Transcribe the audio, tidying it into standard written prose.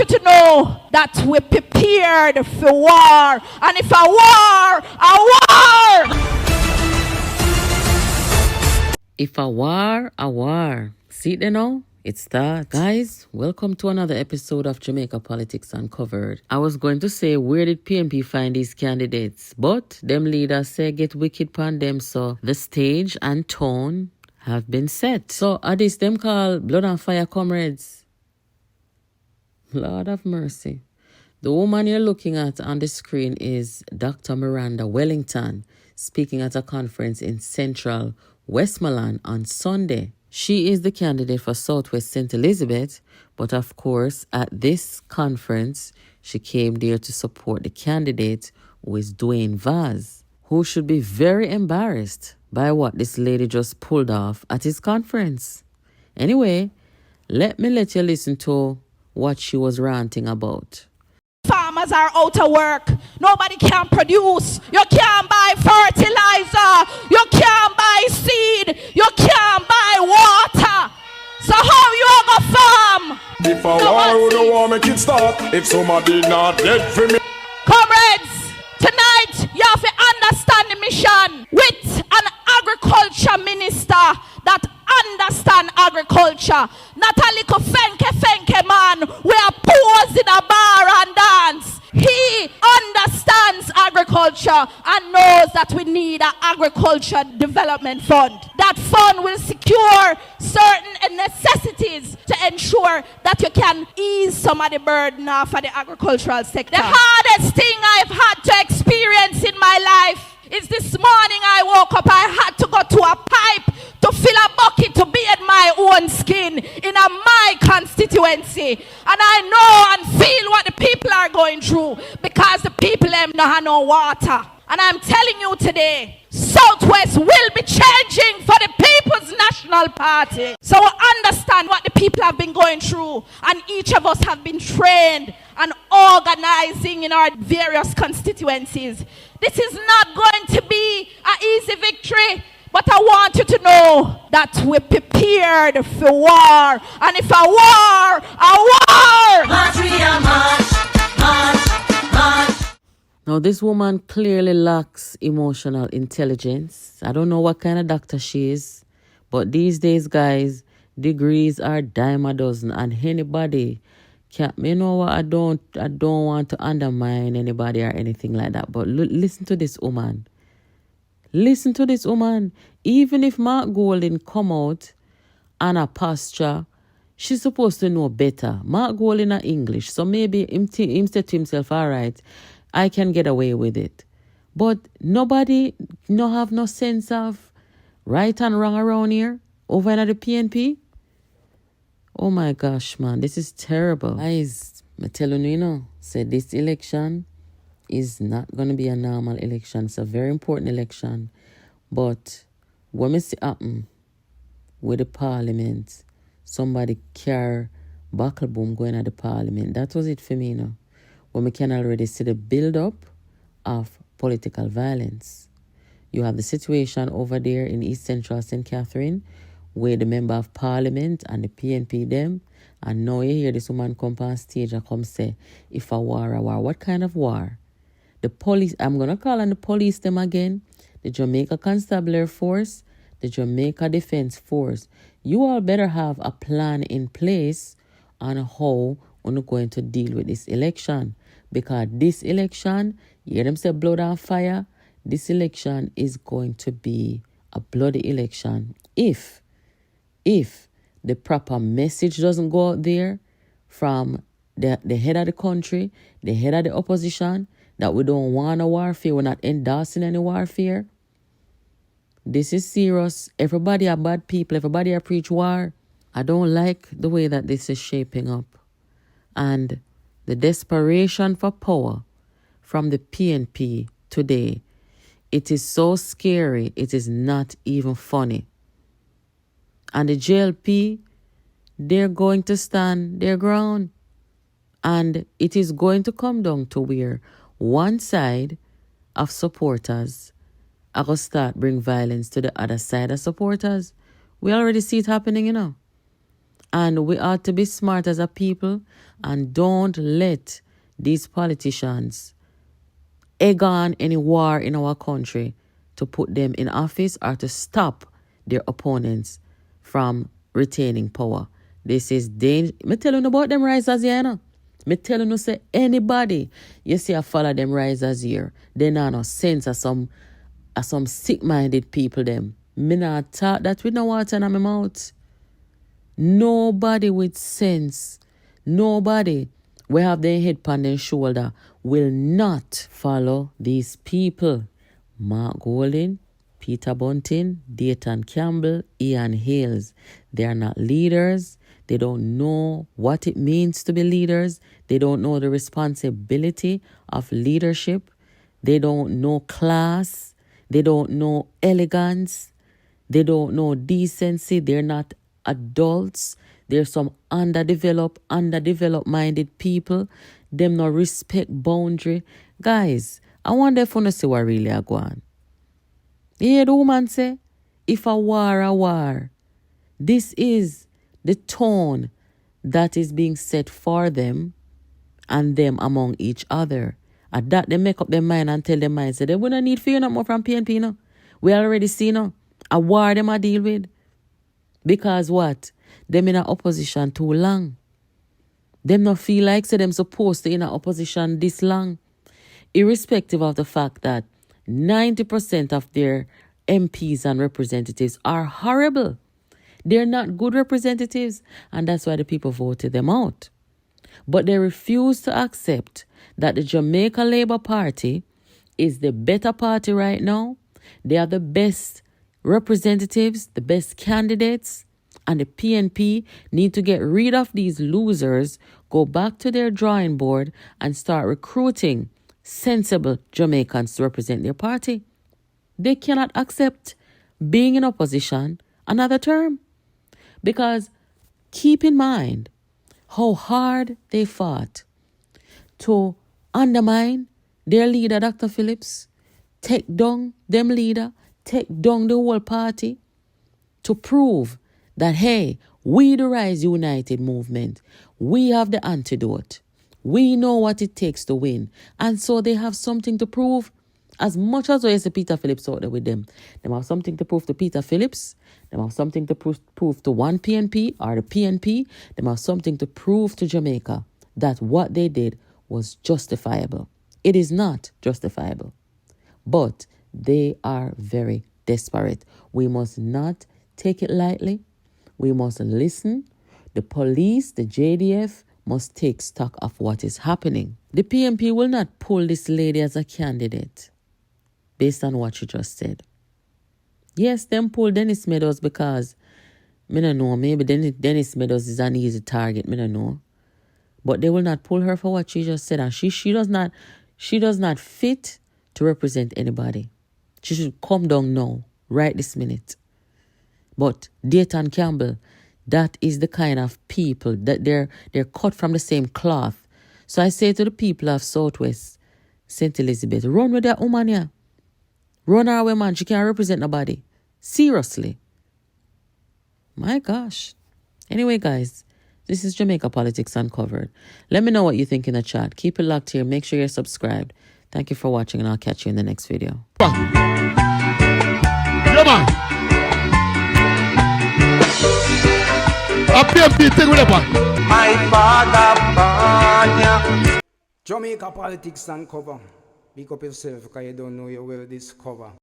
you to know that we're prepared for war. And if a war, a war! If a war, a war. See it now? It's that. Guys, welcome to another episode of Jamaica Politics Uncovered. I was going to say, where did PNP find these candidates? But them leaders say get wicked pan them, so the stage and tone have been set. So are this them called blood and fire comrades? Lord have mercy. The woman you're looking at on the screen is Dr. Miranda Wellington, speaking at a conference in Central Westmoreland on Sunday. She is the candidate for Southwest St. Elizabeth, but of course, at this conference, she came there to support the candidate who is Dwayne Vaz, who should be very embarrassed by what this lady just pulled off at his conference. Anyway, let you listen to what she was ranting about. Farmers are out of work. Nobody can produce. You can't buy fertilizer. You can't buy seed. You can't buy water. So how you gonna farm? If I war, the war make it start. If somebody not dead for me. Comrades, tonight you have to understand the mission with an agriculture minister that understand agriculture. Not a little fenke man. We are posed in a bar and dance. He understands agriculture and knows that we need an agriculture development fund. That fund will secure certain necessities to ensure that you can ease some of the burden off of the agricultural sector. The hardest thing I've had to experience in my life is this morning I woke up, I had to go to a pipe to fill a bucket to bathe my own skin in my constituency. And I know and feel what the people are going through because the people them don't have no water. And I'm telling you today, Southwest will be changing for the People's National Party. So understand what the people have been going through, and each of us have been trained and organizing in our various constituencies. This is not going to be an easy victory, but I want you to know that we're prepared for war. And if a war, a war! March. Now, this woman clearly lacks emotional intelligence. I don't know what kind of doctor she is, but these days, guys, degrees are dime a dozen, and anybody can. You know what? I don't want to undermine anybody or anything like that. But listen to this woman. Listen to this woman. Even if Mark Golding come out on a posture, she's supposed to know better. Mark Golding are English, so maybe him said to himself, all right, I can get away with it. But nobody no have no sense of right and wrong around here over at the PNP. Oh my gosh, man, this is terrible. Guys, I tell you, say this election is not going to be a normal election. It's a very important election. But when we see happen with the parliament, somebody carry buckle boom going at the parliament, that was it for me, when we can already see the build-up of political violence. You have the situation over there in East Central St. Catherine, where the member of parliament and the PNP them, and now you hear this woman come on stage and come say, if a war, a war. What kind of war? The police, I'm going to call on the police them again, the Jamaica Constabulary Force, the Jamaica Defense Force. You all better have a plan in place on how we're going to deal with this election. Because this election, you hear them say blood and fire, this election is going to be a bloody election if the proper message doesn't go out there from the head of the country, the head of the opposition, that we don't want a warfare, we're not endorsing any warfare. This is serious. Everybody are bad people. Everybody are preach war. I don't like the way that this is shaping up. And the desperation for power from the PNP today, it is so scary, it is not even funny. And the JLP, they're going to stand their ground. And it is going to come down to where one side of supporters are going to start bring violence to the other side of supporters. We already see it happening, And we ought to be smart as a people and don't let these politicians egg on any war in our country to put them in office or to stop their opponents from retaining power. This is danger. Me tell you about them risers here, you know. Me tell you say anybody you see I follow them risers here, they not no sense of some sick-minded people them. Me not talk that with no water in my mouth. Nobody with sense, nobody we have their head on their shoulder will not follow these people. Mark Golding, Peter Bunting, Dayton Campbell, Ian Hales. They are not leaders. They don't know what it means to be leaders. They don't know the responsibility of leadership. They don't know class. They don't know elegance. They don't know decency. They're not adults. There's some underdeveloped-minded people. Them no respect boundary. Guys, I wonder if you see what really are going. You hear the woman say, if a war. This is the tone that is being set for them and them among each other. At that, they make up their mind and tell their mind, say, they wouldn't need fear no more from PNP, no. We already see, no. A war them a deal with. Because what? Them in a opposition too long. Them not feel like say them supposed to in a opposition this long. Irrespective of the fact that 90% of their MPs and representatives are horrible. They're not good representatives, and that's why the people voted them out. But they refuse to accept that the Jamaica Labour Party is the better party right now. They are the best representatives, the best candidates, and the PNP need to get rid of these losers, go back to their drawing board, and start recruiting sensible Jamaicans to represent their party. They cannot accept being in opposition another term. Because keep in mind how hard they fought to undermine their leader, Dr. Phillips, take down them leader, take down the whole party to prove that, hey, we the Rise United movement, we have the antidote. We know what it takes to win. And so they have something to prove. As much as I see Peter Phillips out there with them, they have something to prove to Peter Phillips. They have something to prove to one PNP or the PNP. They have something to prove to Jamaica that what they did was justifiable. It is not justifiable. But they are very desperate. We must not take it lightly. We must listen. The police, the JDF, must take stock of what is happening. The PNP will not pull this lady as a candidate based on what she just said. Yes, them pull Dennis Meadows because, I don't know, maybe Dennis Meadows is an easy target, I don't know. But they will not pull her for what she just said. And she does not fit to represent anybody. She should come down now, right this minute. But Dayton Campbell, that is the kind of people that they're cut from the same cloth. So I say to the people of Southwest St. Elizabeth, run with that woman here. Run her away, man. She can't represent nobody. Seriously. My gosh. Anyway, guys, this is Jamaica Politics Uncovered. Let me know what you think in the chat. Keep it locked here. Make sure you're subscribed. Thank you for watching, and I'll catch you in the next video. Yeah, man. A PNP thing with My father born. Jamaica Politics Uncovered. Pick up yourself because you don't know you will discover.